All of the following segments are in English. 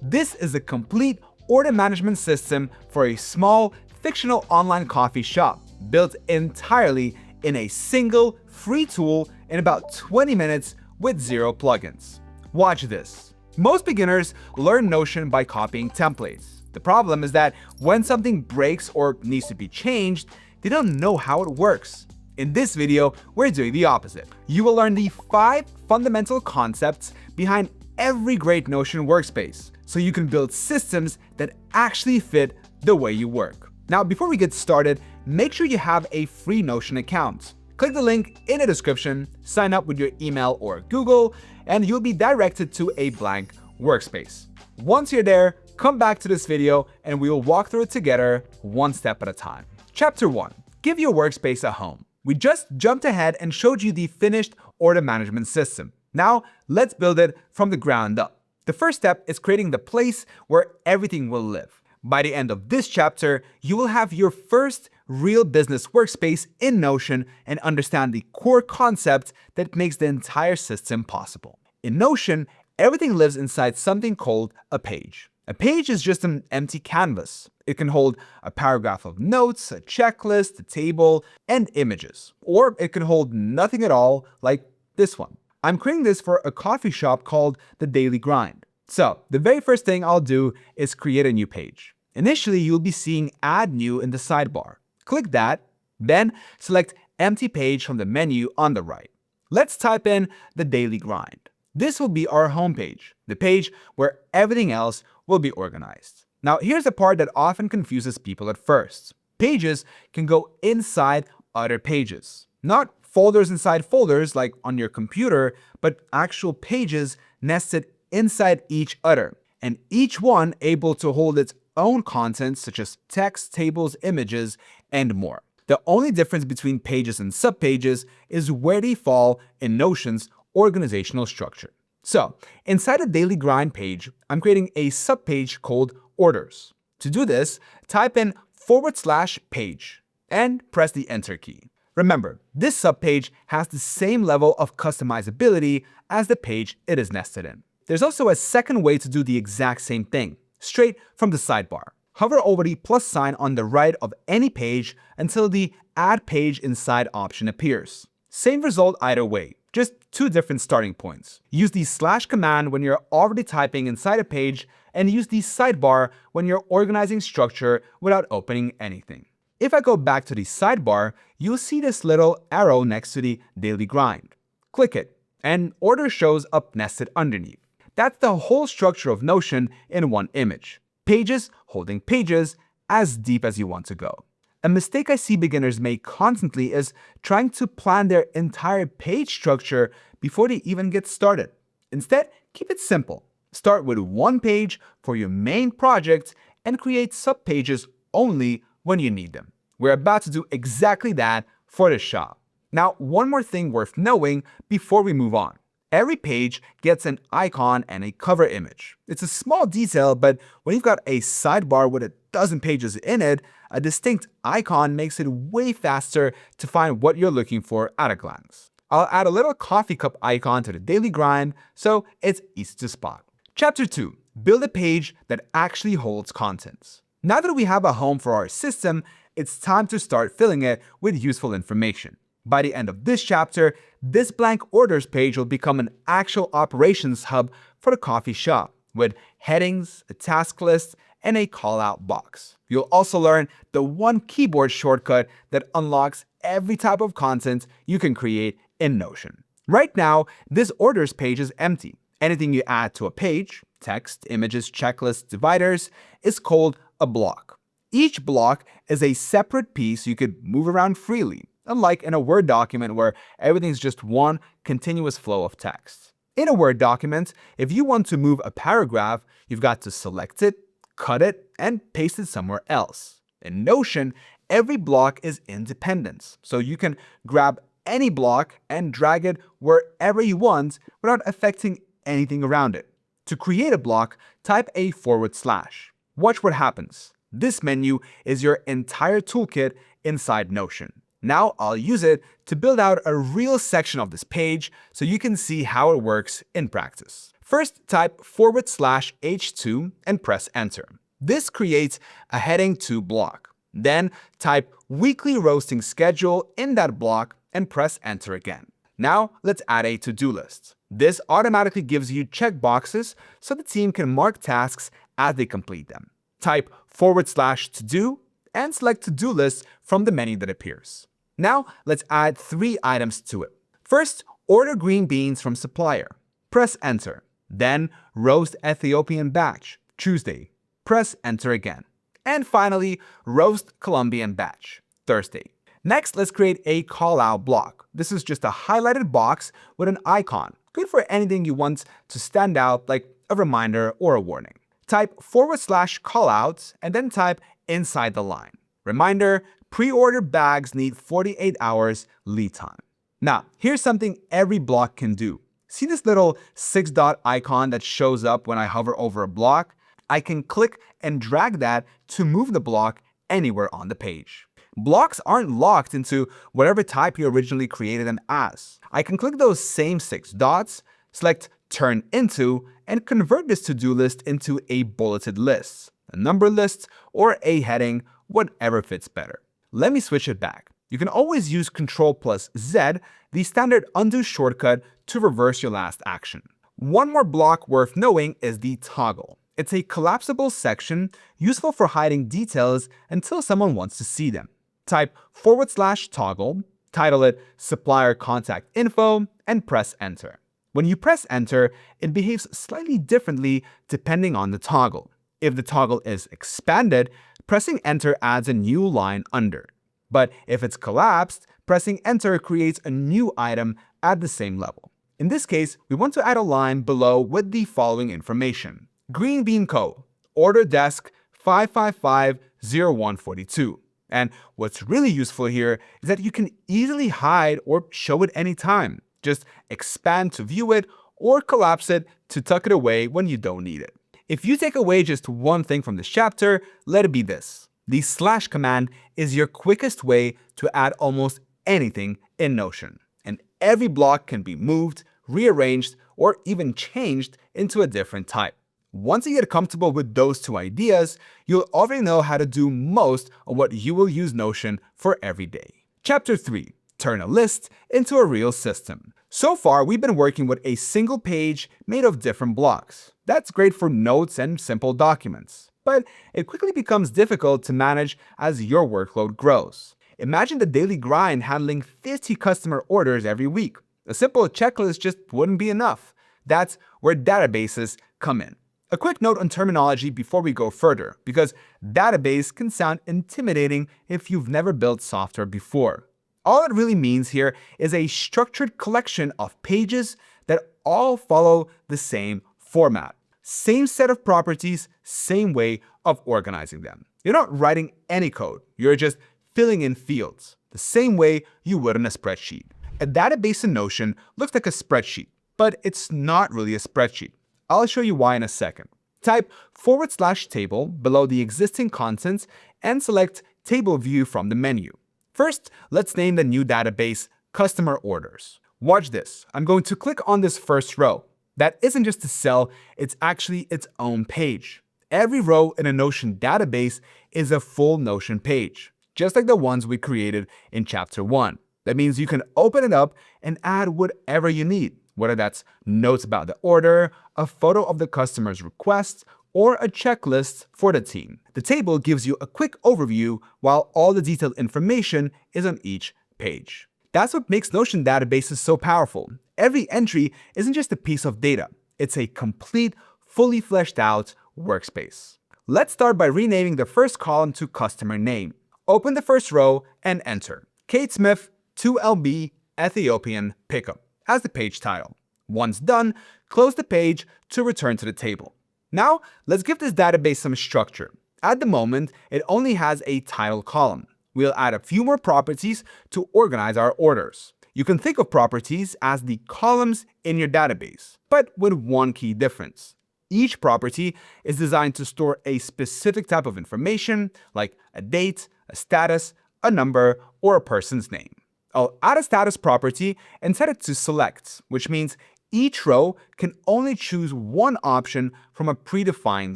This is a complete order management system for a small, fictional online coffee shop, built entirely in a single, free tool in about 20 minutes with 0 plugins. Watch this. Most beginners learn Notion by copying templates. The problem is that when something breaks or needs to be changed, they don't know how it works. In this video, we're doing the opposite. You will learn the 5 fundamental concepts behind every great Notion workspace, so you can build systems that actually fit the way you work. Now, before we get started, make sure you have a free Notion account. Click the link in the description, sign up with your email or Google, and you'll be directed to a blank workspace. Once you're there, come back to this video and we will walk through it together one step at a time. Chapter 1. Give your workspace a home. We just jumped ahead and showed you the finished order management system. Now, let's build it from the ground up. The first step is creating the place where everything will live. By the end of this chapter, you will have your first real business workspace in Notion and understand the core concept that makes the entire system possible. In Notion, everything lives inside something called a page. A page is just an empty canvas. It can hold a paragraph of notes, a checklist, a table, and images. Or it can hold nothing at all, like this one. I'm creating this for a coffee shop called The Daily Grind. So the very first thing I'll do is create a new page. Initially, you'll be seeing Add New in the sidebar. Click that, then select Empty Page from the menu on the right. Let's type in The Daily Grind. This will be our homepage, the page where everything else will be organized. Now, here's the part that often confuses people at first. Pages can go inside other pages. Not folders inside folders like on your computer, but actual pages nested inside each other, and each one able to hold its own content such as text, tables, images, and more. The only difference between pages and subpages is where they fall in Notion's organizational structure. So, inside a Daily Grind page, I'm creating a subpage called Orders. To do this, type in /page and press the Enter key. Remember, this subpage has the same level of customizability as the page it is nested in. There's also a second way to do the exact same thing, straight from the sidebar. Hover over the plus sign on the right of any page until the Add Page Inside option appears. Same result either way, just 2 different starting points. Use the / command when you're already typing inside a page, and use the sidebar when you're organizing structure without opening anything. If I go back to the sidebar, you'll see this little arrow next to the Daily Grind. Click it, and Order shows up nested underneath. That's the whole structure of Notion in one image. Pages holding pages as deep as you want to go. A mistake I see beginners make constantly is trying to plan their entire page structure before they even get started. Instead, keep it simple. Start with one page for your main project and create subpages only when you need them. We're about to do exactly that for the shop. Now, one more thing worth knowing before we move on. Every page gets an icon and a cover image. It's a small detail, but when you've got a sidebar with a dozen pages in it, a distinct icon makes it way faster to find what you're looking for at a glance. I'll add a little coffee cup icon to the Daily Grind so it's easy to spot. Chapter 2. Build a page that actually holds contents. Now that we have a home for our system, it's time to start filling it with useful information. By the end of this chapter, this blank orders page will become an actual operations hub for the coffee shop, with headings, a task list, and a call-out box. You'll also learn the one keyboard shortcut that unlocks every type of content you can create in Notion. Right now, this orders page is empty. Anything you add to a page, text, images, checklists, dividers, is called a block. Each block is a separate piece you could move around freely, unlike in a Word document where everything's just one continuous flow of text. In a Word document, if you want to move a paragraph, you've got to select it, cut it, and paste it somewhere else. In Notion, every block is independent, so you can grab any block and drag it wherever you want without affecting anything around it. To create a block, type a /. Watch what happens. This menu is your entire toolkit inside Notion. Now I'll use it to build out a real section of this page so you can see how it works in practice. First, type /H2 and press enter. This creates a heading 2 block. Then type weekly roasting schedule in that block and press enter again. Now let's add a to-do list. This automatically gives you checkboxes so the team can mark tasks as they complete them. Type /to-do and select to-do list from the menu that appears. Now let's add 3 items to it. First, order green beans from supplier. Press enter. Then roast Ethiopian batch, Tuesday. Press enter again. And finally, roast Colombian batch, Thursday. Next, let's create a callout block. This is just a highlighted box with an icon, good for anything you want to stand out, like a reminder or a warning. Type /callouts and then type inside the line. Reminder, pre-order bags need 48 hours lead time. Now, here's something every block can do. See this little 6-dot icon that shows up when I hover over a block? I can click and drag that to move the block anywhere on the page. Blocks aren't locked into whatever type you originally created them as. I can click those same 6 dots, select Turn Into, and convert this to-do list into a bulleted list, a number list, or a heading, whatever fits better. Let me switch it back. You can always use Ctrl+Z, the standard undo shortcut, to reverse your last action. One more block worth knowing is the toggle. It's a collapsible section useful for hiding details until someone wants to see them. Type /toggle, title it Supplier Contact Info, and press enter. When you press enter, it behaves slightly differently depending on the toggle. If the toggle is expanded, pressing enter adds a new line under. But if it's collapsed, pressing enter creates a new item at the same level. In this case, we want to add a line below with the following information. Green Bean Co. Order desk 555-0142. And what's really useful here is that you can easily hide or show it anytime. Just expand to view it or collapse it to tuck it away when you don't need it. If you take away just one thing from this chapter, let it be this. The / command is your quickest way to add almost anything in Notion. And every block can be moved, rearranged, or even changed into a different type. Once you get comfortable with those 2 ideas, you'll already know how to do most of what you will use Notion for every day. Chapter 3. Turn a list into a real system. So far, we've been working with a single page made of different blocks. That's great for notes and simple documents. But it quickly becomes difficult to manage as your workload grows. Imagine the daily grind handling 50 customer orders every week. A simple checklist just wouldn't be enough. That's where databases come in. A quick note on terminology before we go further, because database can sound intimidating if you've never built software before. All it really means here is a structured collection of pages that all follow the same format. Same set of properties, same way of organizing them. You're not writing any code, you're just filling in fields, the same way you would in a spreadsheet. A database in Notion looks like a spreadsheet, but it's not really a spreadsheet. I'll show you why in a second. Type /table below the existing contents and select Table View from the menu. First, let's name the new database Customer Orders. Watch this. I'm going to click on this first row. That isn't just a cell, it's actually its own page. Every row in a Notion database is a full Notion page, just like the ones we created in Chapter 1. That means you can open it up and add whatever you need, whether that's notes about the order, a photo of the customer's request, or a checklist for the team. The table gives you a quick overview while all the detailed information is on each page. That's what makes Notion databases so powerful. Every entry isn't just a piece of data. It's a complete, fully fleshed out workspace. Let's start by renaming the first column to customer name. Open the first row and enter Kate Smith, 2LB, Ethiopian, pickup as the page title. Once done, close the page to return to the table. Now, let's give this database some structure. At the moment, it only has a title column. We'll add a few more properties to organize our orders. You can think of properties as the columns in your database, but with one key difference. Each property is designed to store a specific type of information, like a date, a status, a number, or a person's name. I'll add a status property and set it to select, which means Each row can only choose one option from a predefined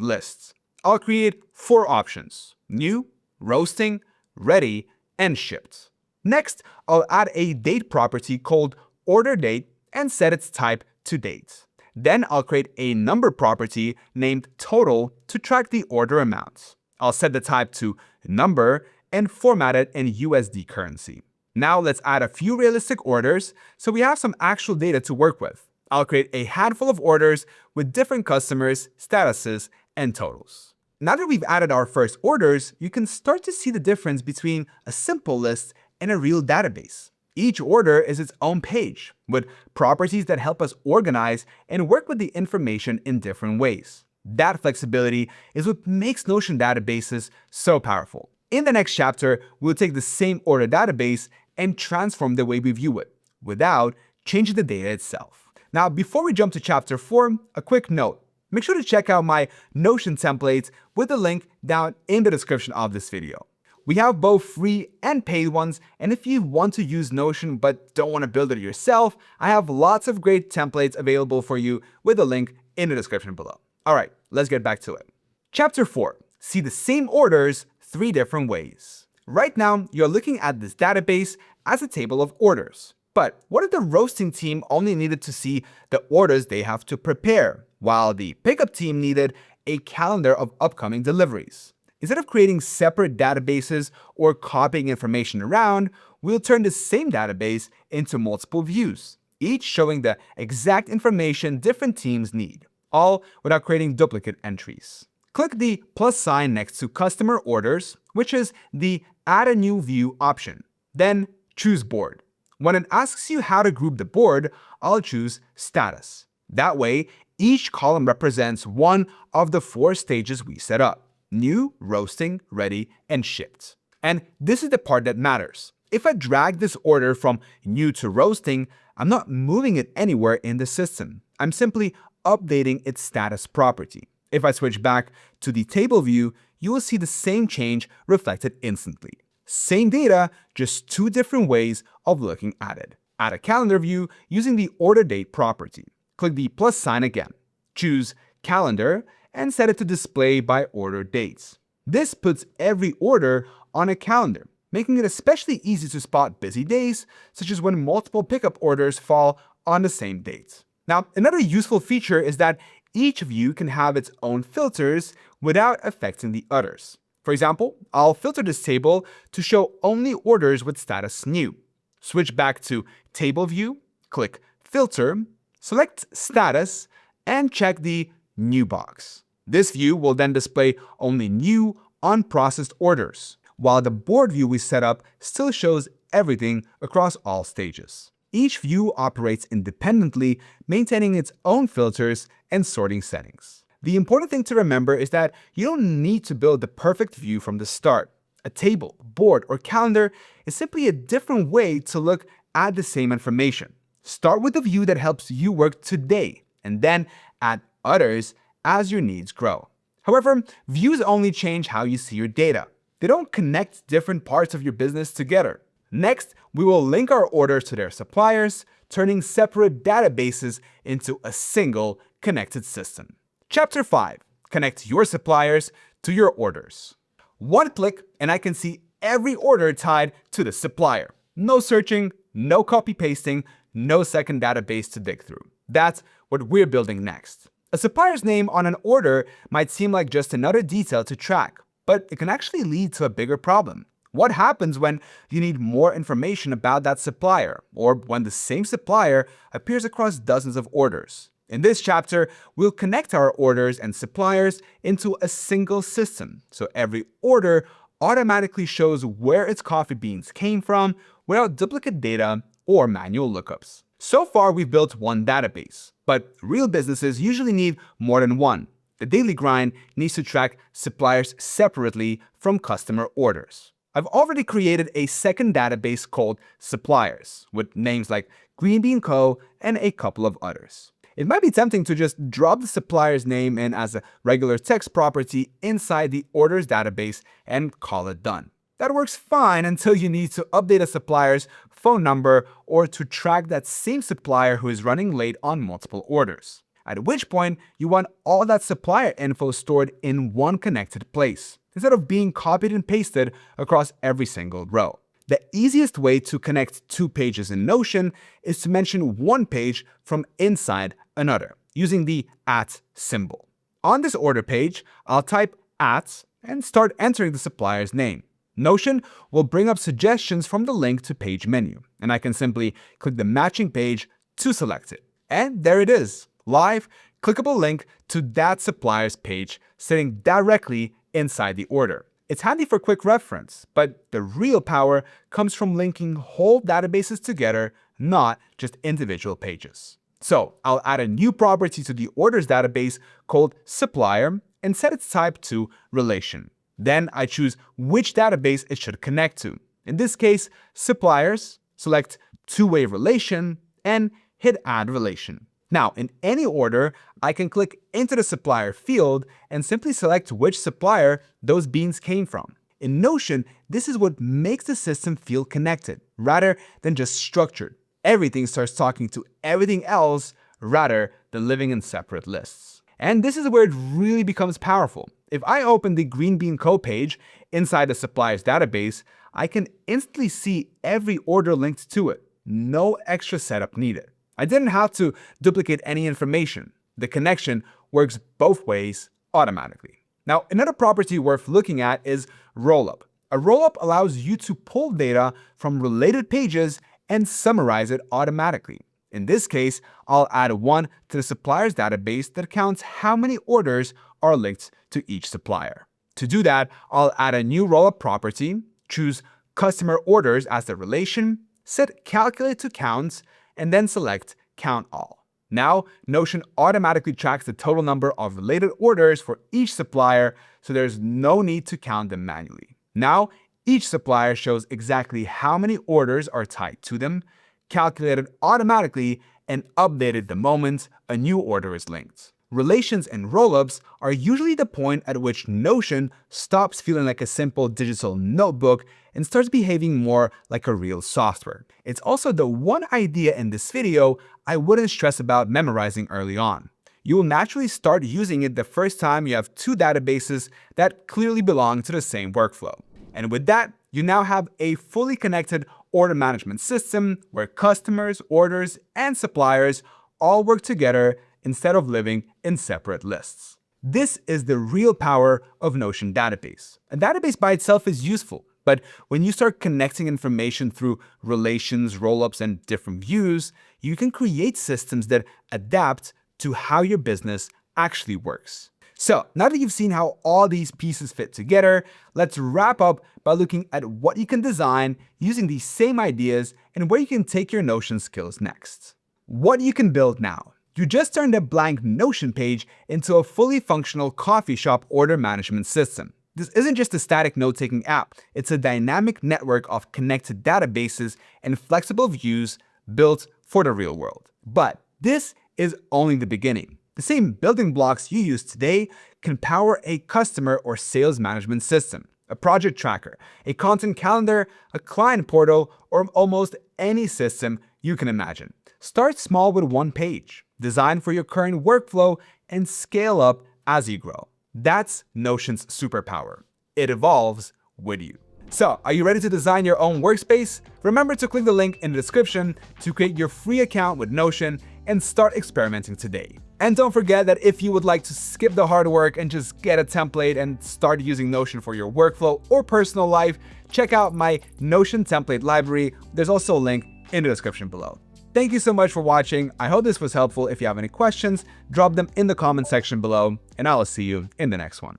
list. I'll create 4 options: new, roasting, ready, and shipped. Next, I'll add a date property called order date and set its type to date. Then I'll create a number property named total to track the order amount. I'll set the type to number and format it in USD currency. Now let's add a few realistic orders so we have some actual data to work with. I'll create a handful of orders with different customers, statuses, and totals. Now that we've added our first orders, you can start to see the difference between a simple list and a real database. Each order is its own page, with properties that help us organize and work with the information in different ways. That flexibility is what makes Notion databases so powerful. In the next chapter, we'll take the same order database and transform the way we view it, without changing the data itself. Now, before we jump to chapter 4, a quick note. Make sure to check out my Notion templates with the link down in the description of this video. We have both free and paid ones, and if you want to use Notion but don't want to build it yourself, I have lots of great templates available for you with the link in the description below. Alright, let's get back to it. Chapter 4. See the same orders 3 different ways. Right now, you're looking at this database as a table of orders. But what if the roasting team only needed to see the orders they have to prepare, while the pickup team needed a calendar of upcoming deliveries? Instead of creating separate databases or copying information around, we'll turn the same database into multiple views, each showing the exact information different teams need, all without creating duplicate entries. Click the plus sign next to customer orders, which is the add a new view option. Then choose board. When it asks you how to group the board, I'll choose status. That way, each column represents one of the 4 stages we set up: new, roasting, ready, and shipped. And this is the part that matters. If I drag this order from new to roasting, I'm not moving it anywhere in the system. I'm simply updating its status property. If I switch back to the table view, you will see the same change reflected instantly. Same data, just 2 different ways of looking at it. Add a calendar view using the order date property. Click the plus sign again. Choose calendar and set it to display by order dates. This puts every order on a calendar, making it especially easy to spot busy days, such as when multiple pickup orders fall on the same date. Now, another useful feature is that each view can have its own filters without affecting the others. For example, I'll filter this table to show only orders with status new. Switch back to Table View, click Filter, select Status, and check the New box. This view will then display only new, unprocessed orders, while the board view we set up still shows everything across all stages. Each view operates independently, maintaining its own filters and sorting settings. The important thing to remember is that you don't need to build the perfect view from the start. A table, board, or calendar is simply a different way to look at the same information. Start with the view that helps you work today, and then add others as your needs grow. However, views only change how you see your data. They don't connect different parts of your business together. Next, we will link our orders to their suppliers, turning separate databases into a single connected system. Chapter 5. Connect your suppliers to your orders. One click and I can see every order tied to the supplier. No searching, no copy pasting, no second database to dig through. That's what we're building next. A supplier's name on an order might seem like just another detail to track, but it can actually lead to a bigger problem. What happens when you need more information about that supplier, or when the same supplier appears across dozens of orders? In this chapter, we'll connect our orders and suppliers into a single system, so every order automatically shows where its coffee beans came from without duplicate data or manual lookups. So far, we've built one database, but real businesses usually need more than one. The daily grind needs to track suppliers separately from customer orders. I've already created a second database called Suppliers, with names like Green Bean Co. and a couple of others. It might be tempting to just drop the supplier's name in as a regular text property inside the orders database and call it done. That works fine until you need to update a supplier's phone number or to track that same supplier who is running late on multiple orders. At which point, you want all that supplier info stored in one connected place, instead of being copied and pasted across every single row. The easiest way to connect two pages in Notion is to mention one page from inside another, using the @ symbol. On this order page, I'll type @ and start entering the supplier's name. Notion will bring up suggestions from the link to page menu, and I can simply click the matching page to select it. And there it is, live, clickable link to that supplier's page sitting directly inside the order. It's handy for quick reference, but the real power comes from linking whole databases together, not just individual pages. So I'll add a new property to the orders database called supplier and set its type to relation. Then I choose which database it should connect to. In this case, suppliers, select two-way relation, and hit add relation. Now, in any order, I can click into the supplier field and simply select which supplier those beans came from. In Notion, this is what makes the system feel connected, rather than just structured. Everything starts talking to everything else rather than living in separate lists. And this is where it really becomes powerful. If I open the Green Bean Co. page inside the supplier's database, I can instantly see every order linked to it. No extra setup needed. I didn't have to duplicate any information. The connection works both ways automatically. Now, another property worth looking at is Rollup. A rollup allows you to pull data from related pages and summarize it automatically. In this case, I'll add one to the supplier's database that counts how many orders are linked to each supplier. To do that, I'll add a new rollup property, choose customer orders as the relation, set calculate to counts, and then select Count All. Now, Notion automatically tracks the total number of related orders for each supplier, so there's no need to count them manually. Now, each supplier shows exactly how many orders are tied to them, calculated automatically, and updated the moment a new order is linked. Relations and rollups are usually the point at which Notion stops feeling like a simple digital notebook and starts behaving more like a real software. It's also the one idea in this video I wouldn't stress about memorizing early on. You will naturally start using it the first time you have two databases that clearly belong to the same workflow. And with that, you now have a fully connected order management system where customers, orders, and suppliers all work together instead of living in separate lists. This is the real power of Notion database. A database by itself is useful, but when you start connecting information through relations, rollups, and different views, you can create systems that adapt to how your business actually works. So now that you've seen how all these pieces fit together, let's wrap up by looking at what you can design using these same ideas and where you can take your Notion skills next. What you can build now. You just turned a blank Notion page into a fully functional coffee shop order management system. This isn't just a static note-taking app, it's a dynamic network of connected databases and flexible views built for the real world. But this is only the beginning. The same building blocks you use today can power a customer or sales management system, a project tracker, a content calendar, a client portal, or almost any system you can imagine. Start small with one page, design for your current workflow, and scale up as you grow. That's Notion's superpower. It evolves with you. So, are you ready to design your own workspace? Remember to click the link in the description to create your free account with Notion and start experimenting today. And don't forget that if you would like to skip the hard work and just get a template and start using Notion for your workflow or personal life, check out my Notion template library. There's also a link in the description below. Thank you so much for watching. I hope this was helpful. If you have any questions, drop them in the comment section below, and I'll see you in the next one.